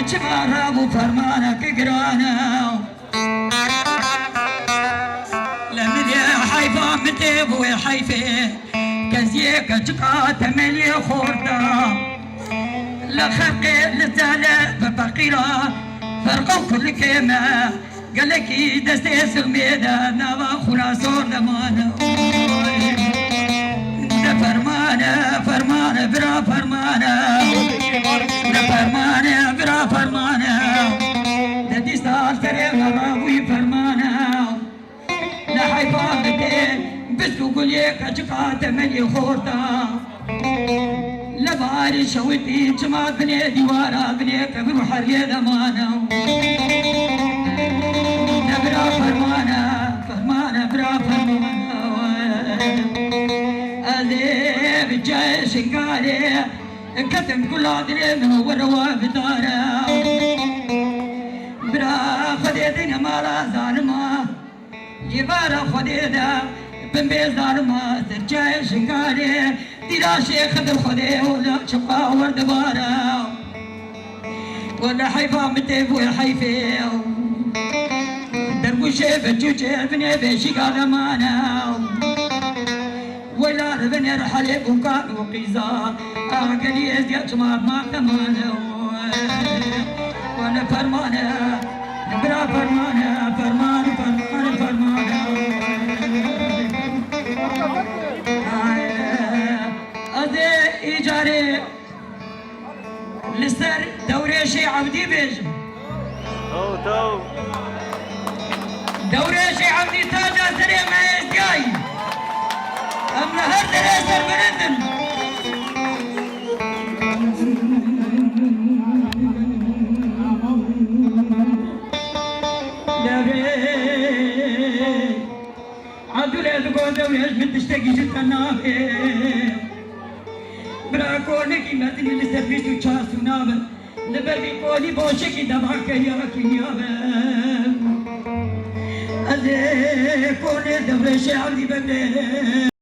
چمارا بو فرمانك قرانا لمن حيفا متيبو حيفي كزيك جقات ملي خوردا لخلقي لزالة بفقيرة فرقوا كل كيمة قال لك دستيس الميدان نبا خلاصور دمانا فرمانه فرمانه برا فرمانه فرمانه برا فرمانه ددي ستار فريق غراوي فرمانه لا حيفان بدين بس بقول لك اجقات من خورتا لا باري شويتي جما بني ديوارا بني كبر حريه دمانه برا فرمانه فرمانه برا فرمانه أذيب جاي شنقالي كتم كل عدري من وروا بدارا برا خديدنا مالا ظالما جبارا خديدا بمبي ظالما ترجاي شنقالي ديرا شيخ خدر خدي ولا شقا ورد بارا ولا حيفا متيب وحيفي دربوشي بجوجي بني بيشي قال مانا ولا ربنا رحلي وكان وقيزا أغلي يا جماعة ما تمانه وأنا فرمانه برا فرمانه فرمانه فرمانه فرمانه أذي إيجاري لسر دوريشي عبدي بيج تو دوريشي عبدي تاجا سري ما يستياي أمنا هر دراسر برندن عدولة دقو دولة من تشتكي جدا نافي برا كونكي مدني لسفيشتو چاسو نابن لبربي قولي بوشكي دبعك يا كنيابن أذي كوني دولة شعبي ببلي